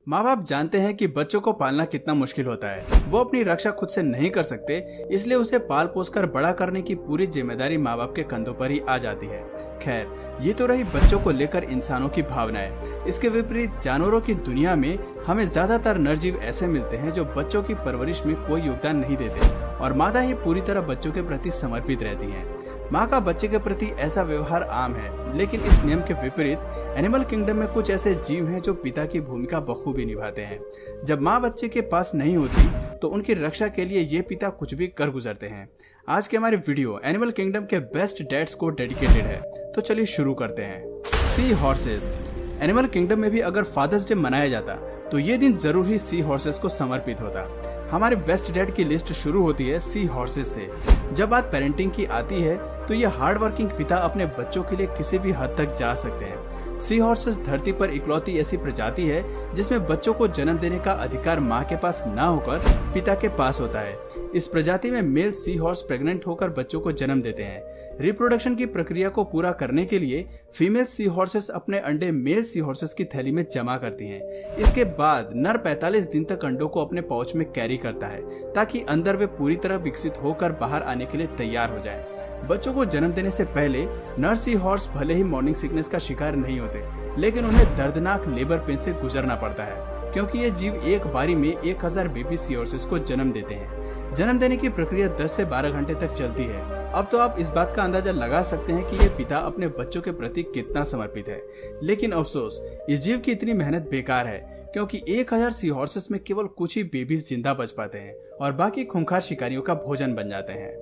माँ बाप जानते हैं कि बच्चों को पालना कितना मुश्किल होता है। वो अपनी रक्षा खुद से नहीं कर सकते, इसलिए उसे पाल पोस कर बड़ा करने की पूरी जिम्मेदारी माँ बाप के कंधों पर ही आ जाती है। खैर, ये तो रही बच्चों को लेकर इंसानों की भावनाएं। इसके विपरीत जानवरों की दुनिया में हमें ज्यादातर नरजीव ऐसे मिलते हैं जो बच्चों की परवरिश में कोई योगदान नहीं देते और मादा ही पूरी तरह बच्चों के प्रति समर्पित रहती है। माँ का बच्चे के प्रति ऐसा व्यवहार आम है, लेकिन इस नियम के विपरीत एनिमल किंगडम में कुछ ऐसे जीव हैं जो पिता की भूमिका बखूबी निभाते हैं। जब माँ बच्चे के पास नहीं होती तो उनकी रक्षा के लिए ये पिता कुछ भी कर गुजरते हैं। आज की हमारी वीडियो एनिमल किंगडम के बेस्ट डैड्स को डेडिकेटेड है, तो चलिए शुरू करते हैं। सी हॉर्सेस। एनिमल किंगडम में भी अगर फादर्स डे मनाया जाता तो ये दिन जरूर ही सी हॉर्सेस को समर्पित होता। हमारे बेस्ट डैड की लिस्ट शुरू होती है सी हॉर्सेस से। जब बात पेरेंटिंग की आती है तो ये हार्ड वर्किंग पिता अपने बच्चों के लिए किसी भी हद तक जा सकते हैं। सी हॉर्सेस धरती पर इकलौती ऐसी प्रजाति है जिसमें बच्चों को जन्म देने का अधिकार माँ के पास न होकर पिता के पास होता है। इस प्रजाति में मेल सी हॉर्स प्रेग्नेंट होकर बच्चों को जन्म देते हैं। रिप्रोडक्शन की प्रक्रिया को पूरा करने के लिए फीमेल सी हॉर्सेस अपने अंडे मेल सी हॉर्सेस की थैली में जमा करती हैं। इसके बाद नर 45 दिन तक अंडों को अपने पाउच में कैरी करता है ताकि अंदर वे पूरी तरह विकसित होकर बाहर आने के लिए तैयार हो जाएं। बच्चों को जन्म देने से पहले नर सी हॉर्स भले ही मॉर्निंग सिकनेस का शिकार नहीं होते, लेकिन उन्हें दर्दनाक लेबर पेन से गुजरना पड़ता है क्योंकि ये जीव एक बारी में 1000 बेबी सी हॉर्सेस को जन्म देते हैं। जन्म देने की प्रक्रिया 10 से 12 घंटे तक चलती है। अब तो आप इस बात का अंदाजा लगा सकते हैं कि ये पिता अपने बच्चों के प्रति कितना समर्पित है। लेकिन अफसोस, इस जीव की इतनी मेहनत बेकार है क्योंकि 1000 सी हॉर्सेस में केवल कुछ ही बेबीज जिंदा बच पाते हैं और बाकी खूंखार शिकारियों का भोजन बन जाते हैं।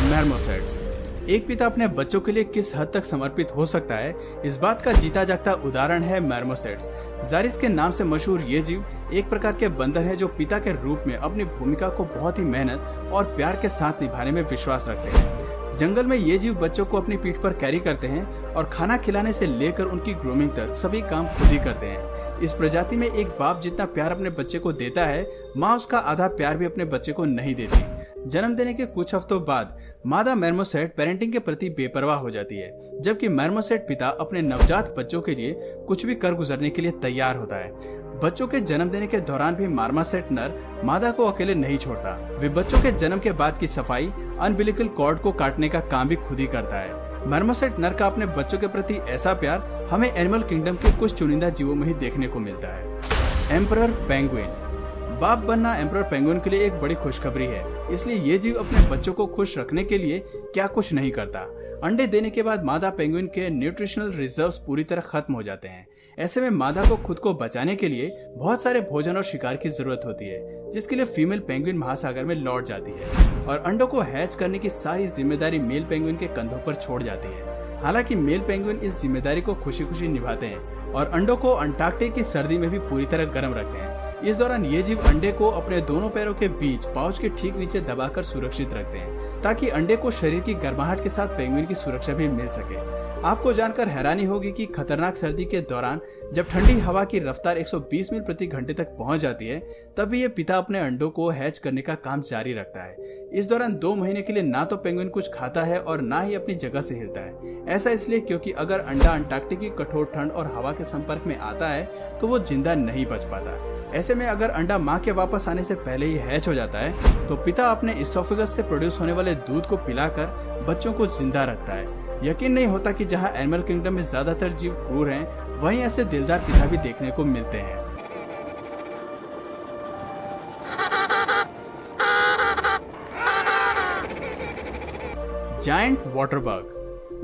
मार्मोसेट्स। एक पिता अपने बच्चों के लिए किस हद तक समर्पित हो सकता है, इस बात का जीता जागता उदाहरण है मार्मोसेट्स। जारिस के नाम से मशहूर ये जीव एक प्रकार के बंदर है जो पिता के रूप में अपनी भूमिका को बहुत ही मेहनत और प्यार के साथ निभाने में विश्वास रखते हैं। जंगल में ये जीव बच्चों को अपनी पीठ पर कैरी करते हैं और खाना खिलाने से लेकर उनकी ग्रूमिंग तक सभी काम खुद ही करते हैं। इस प्रजाति में एक बाप जितना प्यार अपने बच्चे को देता है, माँ उसका आधा प्यार भी अपने बच्चे को नहीं देती। जन्म देने के कुछ हफ्तों बाद मादा मार्मोसेट पेरेंटिंग के प्रति बेपरवाह हो जाती है, जबकि मार्मोसेट पिता अपने नवजात बच्चों के लिए कुछ भी कर गुजरने के लिए तैयार होता है। बच्चों के जन्म देने के दौरान भी मार्मोसेट नर मादा को अकेले नहीं छोड़ता। वे बच्चों के जन्म के बाद की सफाई, अम्बिलिकल कॉर्ड को काटने का काम भी खुद ही करता है। मार्मोसेट नर का अपने बच्चों के प्रति ऐसा प्यार हमें एनिमल किंगडम के कुछ चुनिंदा जीवों में ही देखने को मिलता है। Emperor penguin. बाप बनना एम्परर पेंगुइन के लिए एक बड़ी खुशखबरी है, इसलिए ये जीव अपने बच्चों को खुश रखने के लिए क्या कुछ नहीं करता। अंडे देने के बाद मादा पेंगुइन के न्यूट्रिशनल रिजर्व्स पूरी तरह खत्म हो जाते हैं। ऐसे में मादा को खुद को बचाने के लिए बहुत सारे भोजन और शिकार की जरूरत होती है, जिसके लिए फीमेल पेंगुइन महासागर में लौट जाती है और अंडों को हैच करने की सारी जिम्मेदारी मेल पेंगुइन के कंधों पर छोड़ जाती है। हालांकि मेल पेंगुइन इस जिम्मेदारी को खुशी खुशी निभाते हैं और अंडों को अंटार्कटिक की सर्दी में भी पूरी तरह गर्म रखते हैं। इस दौरान ये जीव अंडे को अपने दोनों पैरों के बीच पाउच के ठीक नीचे दबाकर सुरक्षित रखते हैं ताकि अंडे को शरीर की गर्माहट के साथ पेंगुइन की सुरक्षा भी मिल सके। आपको जानकर हैरानी होगी कि खतरनाक सर्दी के दौरान जब ठंडी हवा की रफ्तार 120 मील प्रति घंटे तक पहुंच जाती है, तब भी ये पिता अपने अंडों को हैच करने का काम जारी रखता है। इस दौरान 2 महीने के लिए ना तो पेंगुइन कुछ खाता है और ना ही अपनी जगह से हिलता है। ऐसा इसलिए क्योंकि अगर अंडा अंटार्कटिक की कठोर ठंड और हवा के संपर्क में आता है तो वो जिंदा नहीं बच पाता। ऐसे में अगर अंडा माँ के वापस आने से पहले ही हैच हो जाता है तो पिता अपने इसोफेगस से प्रोड्यूस होने वाले दूध को पिलाकर बच्चों को जिंदा रखता है। यकीन नहीं होता कि जहां एनिमल किंगडम में ज्यादातर जीव क्रूर हैं, वहीं ऐसे दिलदार पिता भी देखने को मिलते हैं। Giant water bug.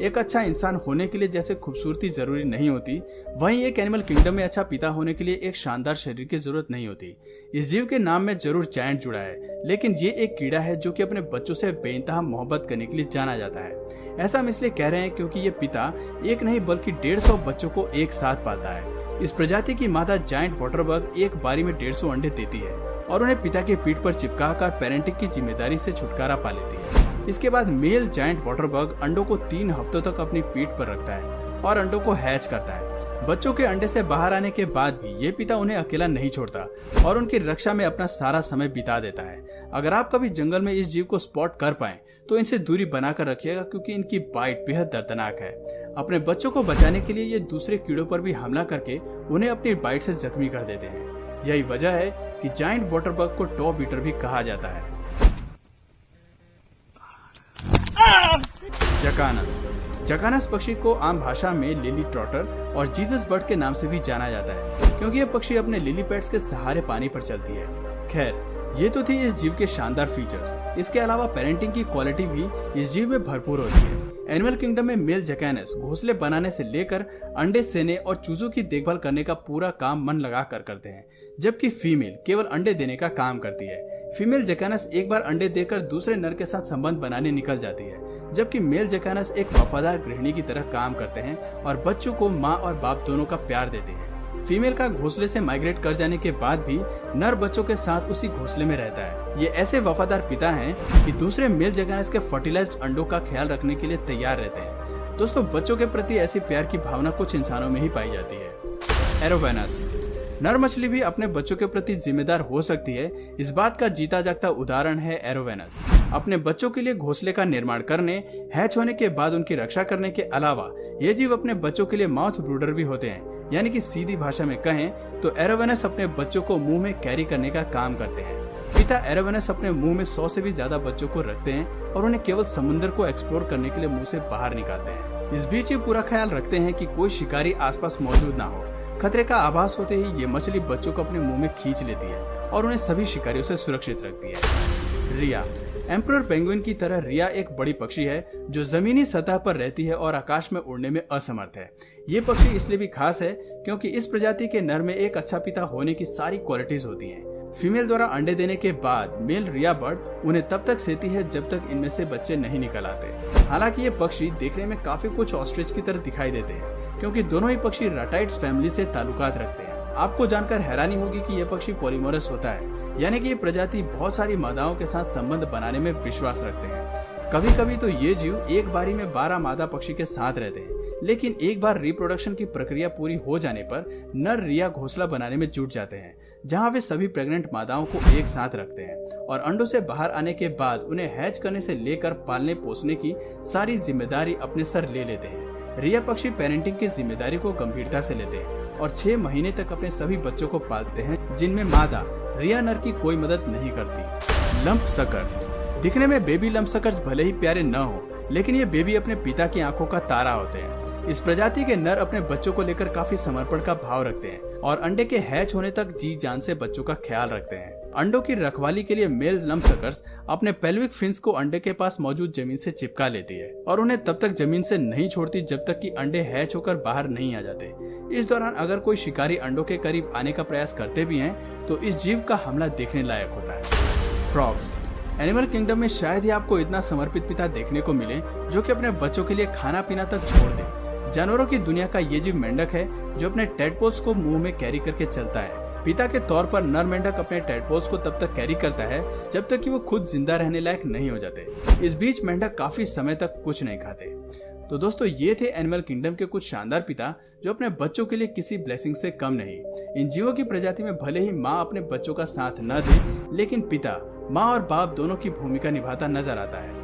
एक अच्छा इंसान होने के लिए जैसे खूबसूरती जरूरी नहीं होती, वहीं एक एनिमल किंगडम में अच्छा पिता होने के लिए एक शानदार शरीर की जरूरत नहीं होती। इस जीव के नाम में जरूर जायंट जुड़ा है, लेकिन ये एक कीड़ा है जो कि अपने बच्चों से बेइंतहा मोहब्बत करने के लिए जाना जाता है। ऐसा हम इसलिए कह रहे हैं क्योंकि ये पिता एक नहीं बल्कि 150 बच्चों को एक साथ पालता है। इस प्रजाति की मादा जायंट वाटर बग एक बारी में 150 अंडे देती है और उन्हें पिता के पीठ पर चिपकाकर पेरेंटिंग की जिम्मेदारी से छुटकारा पा लेती है। इसके बाद मेल जायंट वाटर बग अंडों को 3 हफ्तों तक अपनी पीठ पर रखता है और अंडों को हैच करता है। बच्चों के अंडे से बाहर आने के बाद भी ये पिता उन्हें अकेला नहीं छोड़ता और उनकी रक्षा में अपना सारा समय बिता देता है। अगर आप कभी जंगल में इस जीव को स्पॉट कर पाएं तो इनसे दूरी बनाकर रखिएगा क्योंकि इनकी बाइट बेहद दर्दनाक है। अपने बच्चों को बचाने के लिए ये दूसरे कीड़ों पर भी हमला करके उन्हें अपनी बाइट से जख्मी कर देते हैं। यही वजह है कि जायंट वाटर बग को टॉप ईटर भी कहा जाता है। जकानस। जकानस पक्षी को आम भाषा में लिली ट्रॉटर और जीसस बर्ड के नाम से भी जाना जाता है, क्योंकि यह पक्षी अपने लिली पैड्स के सहारे पानी पर चलती है। खैर, ये तो थी इस जीव के शानदार फीचर्स। इसके अलावा पेरेंटिंग की क्वालिटी भी इस जीव में भरपूर होती है। एनिमल किंगडम में मेल जकानस घोंसले बनाने से लेकर अंडे सेने और चूजों की देखभाल करने का पूरा काम मन लगा कर करते हैं, जबकि फीमेल केवल अंडे देने का काम करती है। फीमेल जकानस एक बार अंडे देकर दूसरे नर के साथ संबंध बनाने निकल जाती है, जबकि मेल जकानस एक वफादार गृहिणी की तरह काम करते हैं और बच्चों को माँ और बाप दोनों का प्यार देते हैं। फीमेल का घोंसले से माइग्रेट कर जाने के बाद भी नर बच्चों के साथ उसी घोंसले में रहता है। ये ऐसे वफादार पिता हैं कि दूसरे मेल जकानस के फर्टिलाइज्ड अंडों का ख्याल रखने के लिए तैयार रहते हैं। दोस्तों, बच्चों के प्रति ऐसी प्यार की भावना कुछ इंसानों में ही पाई जाती है। एरोवेनस। नर मछली भी अपने बच्चों के प्रति जिम्मेदार हो सकती है। इस बात का जीता जागता उदाहरण है एरोवेनस। अपने बच्चों के लिए घोंसले का निर्माण करने, हैच होने के बाद उनकी रक्षा करने के अलावा ये जीव अपने बच्चों के लिए माउथ ब्रूडर भी होते हैं। यानी कि सीधी भाषा में कहें तो एरोवेनस अपने बच्चों को मुंह में कैरी करने का काम करते हैं। पिता एरोवेनस अपने मुंह में 100 से भी ज्यादा बच्चों को रखते हैं और उन्हें केवल समुद्र को एक्सप्लोर करने के लिए मुंह से बाहर निकालते हैं। इस बीच ये पूरा ख्याल रखते हैं कि कोई शिकारी आसपास मौजूद ना हो। खतरे का आभास होते ही ये मछली बच्चों को अपने मुंह में खींच लेती है और उन्हें सभी शिकारियों से सुरक्षित रखती है। रिया। एम्परर पेंगुइन की तरह रिया एक बड़ी पक्षी है जो जमीनी सतह पर रहती है और आकाश में उड़ने में असमर्थ है। ये पक्षी इसलिए भी खास है क्योंकि इस प्रजाति के नर में एक अच्छा पिता होने की सारी क्वालिटीज होती हैं। फीमेल द्वारा अंडे देने के बाद मेल रिया बर्ड उन्हें तब तक सेती है जब तक इनमें से बच्चे नहीं निकल आते। हालांकि ये पक्षी देखने में काफी कुछ ऑस्ट्रिच की तरह दिखाई देते हैं, क्योंकि दोनों ही पक्षी रटाइट्स फैमिली से ताल्लुकात रखते हैं। आपको जानकर हैरानी होगी कि यह पक्षी पॉलीमोरस होता है, यानी कि ये प्रजाति बहुत सारी मादाओं के साथ संबंध बनाने में विश्वास रखते हैं। कभी कभी तो ये जीव एक बारी में 12 मादा पक्षी के साथ रहते हैं, लेकिन एक बार रिप्रोडक्शन की प्रक्रिया पूरी हो जाने पर नर रिया घोंसला बनाने में जुट जाते हैं, जहां वे सभी प्रेग्नेंट मादाओं को एक साथ रखते हैं और अंडों से बाहर आने के बाद उन्हें हैच करने से लेकर पालने पोसने की सारी जिम्मेदारी अपने सर ले लेते हैं। रिया पक्षी पेरेंटिंग की जिम्मेदारी को गंभीरता से लेते हैं और 6 महीने तक अपने सभी बच्चों को पालते हैं, जिनमें मादा रिया नर की कोई मदद नहीं करती। Lump suckers. दिखने में बेबी लंप सकर्स भले ही प्यारे न हो, लेकिन ये बेबी अपने पिता की आंखों का तारा होते हैं। इस प्रजाति के नर अपने बच्चों को लेकर काफी समर्पण का भाव रखते हैं और अंडे के हैच होने तक जी जान से बच्चों का ख्याल रखते हैं। अंडों की रखवाली के लिए मेल लंप सकर्स अपने पेल्विक फिन्स को अंडे के पास मौजूद जमीन से चिपका लेती है और उन्हें तब तक जमीन से नहीं छोड़ती जब तक कि अंडे हैच होकर बाहर नहीं आ जाते। इस दौरान अगर कोई शिकारी अंडों के करीब आने का प्रयास करते भी हैं तो इस जीव का हमला देखने लायक होता है। फ्रॉग्स। एनिमल किंगडम में शायद ही आपको इतना समर्पित पिता देखने को मिले जो कि अपने बच्चों के लिए खाना पीना तक छोड़ दे। जानवरों की दुनिया का ये जीव मेंढक है जो अपने टेडपोल्स को मुंह में कैरी करके चलता है। पिता के तौर पर नर मेंढक अपने टेडपोल्स को तब तक कैरी करता है जब तक कि वो खुद जिंदा रहने लायक नहीं हो जाते। इस बीच मेंढक काफी समय तक कुछ नहीं खाते। तो दोस्तों, ये थे एनिमल किंगडम के कुछ शानदार पिता जो अपने बच्चों के लिए किसी ब्लेसिंग से कम नहीं। इन जीवों की प्रजाति में भले ही माँ अपने बच्चों का साथ न दे, लेकिन पिता माँ और बाप दोनों की भूमिका निभाता नजर आता है।